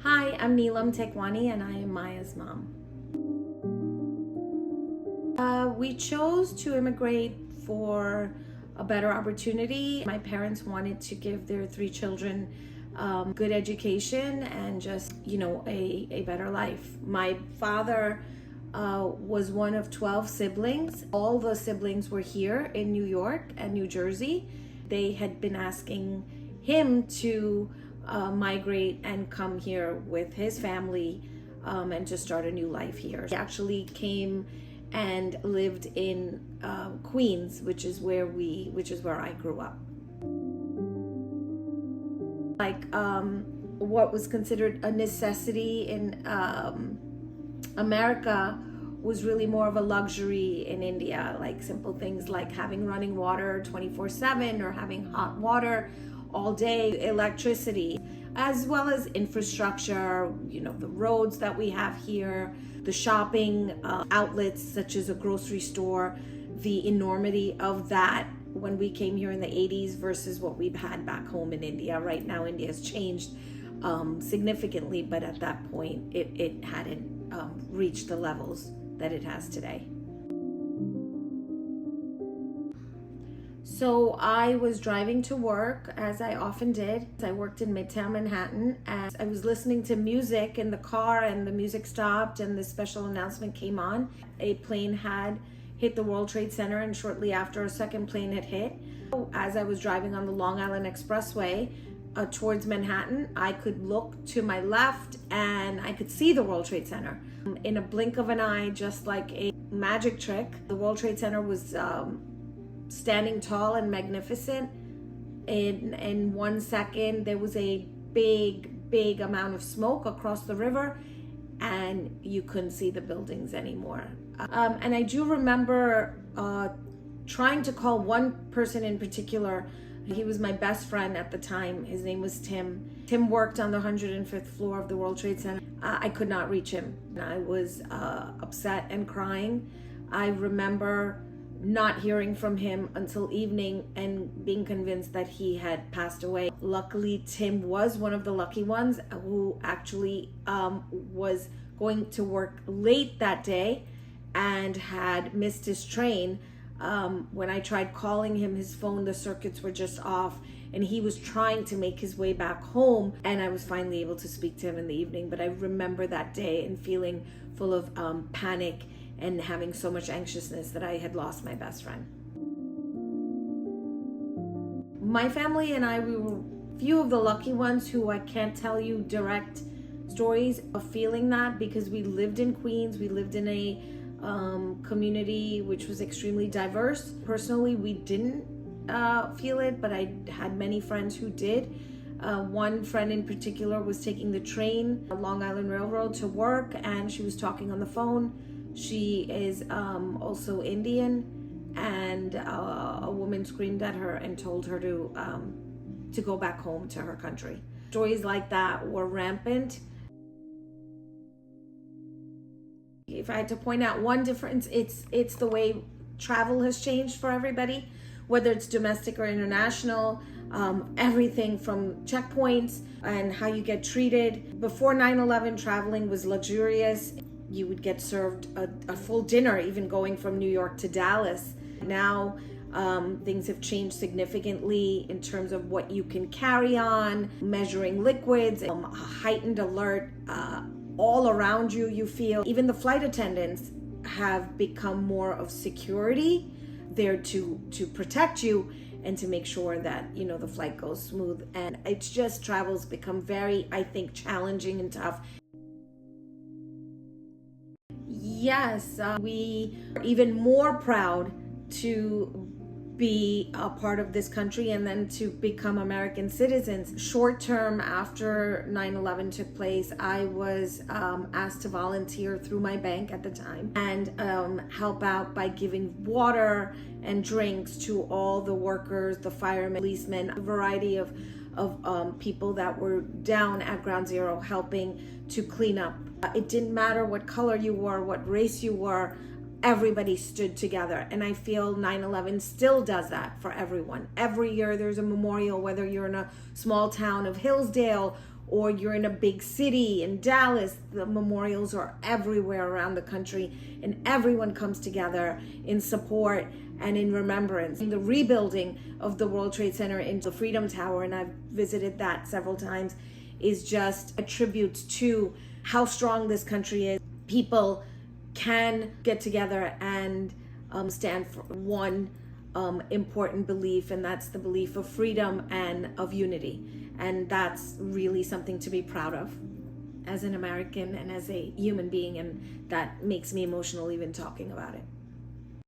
Hi, I'm Neelam Tekwani and I am Maya's mom. We chose to immigrate for a better opportunity. My parents wanted to give their three children good education and just, a better life. My father was one of 12 siblings. All the siblings were here in New York and New Jersey. They had been asking him to migrate and come here with his family and to start a new life here. He actually came and lived in Queens, which is where I grew up. What was considered a necessity in America was really more of a luxury in India, like simple things like having running water 24/7 or having hot water all day, electricity, as well as infrastructure, the roads that we have here, the shopping outlets such as a grocery store, the enormity of that when we came here in the 80s versus what we've had back home in India. Right now, India has changed significantly, but at that point, it hadn't reached the levels that it has today. So I was driving to work, as I often did. I worked in Midtown Manhattan, and I was listening to music in the car, and the music stopped and the special announcement came on. A plane had hit the World Trade Center, and shortly after, a second plane had hit. As I was driving on the Long Island Expressway towards Manhattan, I could look to my left and I could see the World Trade Center. In a blink of an eye, just like a magic trick, the World Trade Center was standing tall and magnificent. In 1 second, there was a big amount of smoke across the river, and you couldn't see the buildings anymore. And I do remember trying to call one person in particular. He was my best friend at the time. His name was Tim. Tim worked on the 105th floor of the World Trade Center. I could not reach him. I was upset and crying. I remember not hearing from him until evening and being convinced that he had passed away. Luckily, Tim was one of the lucky ones who actually was going to work late that day and had missed his train. When I tried calling him, his phone, the circuits were just off, and he was trying to make his way back home, and I was finally able to speak to him in the evening. But I remember that day and feeling full of panic and having so much anxiousness that I had lost my best friend. My family and I, we were few of the lucky ones who I can't tell you direct stories of feeling that, because we lived in Queens, we lived in a community which was extremely diverse. Personally, we didn't feel it, but I had many friends who did. One friend in particular was taking the train, Long Island Railroad, to work, and she was talking on the phone. She is also Indian, and a woman screamed at her and told her to go back home to her country. Stories like that were rampant. If I had to point out one difference, it's the way travel has changed for everybody, whether it's domestic or international. Everything from checkpoints and how you get treated. Before 9/11, traveling was luxurious. You would get served a full dinner, even going from New York to Dallas. Now, things have changed significantly in terms of what you can carry on, measuring liquids, a heightened alert all around you, you feel. Even the flight attendants have become more of security. There to protect you and to make sure that, the flight goes smooth. And it's just, travel's become very, I think, challenging and tough. Yes, we are even more proud to be a part of this country and then to become American citizens. Short term after 9/11 took place, I was asked to volunteer through my bank at the time and help out by giving water and drinks to all the workers, the firemen, policemen, a variety of people that were down at Ground Zero helping to clean up. It didn't matter what color you were, what race you were, everybody stood together. And I feel 9/11 still does that for everyone. Every year there's a memorial, whether you're in a small town of Hillsdale or you're in a big city in Dallas, the memorials are everywhere around the country, and everyone comes together in support and in remembrance. And the rebuilding of the World Trade Center into Freedom Tower, and I've visited that several times, is just a tribute to how strong this country is. People can get together and stand for one important belief, and that's the belief of freedom and of unity. And that's really something to be proud of as an American and as a human being, and that makes me emotional even talking about it.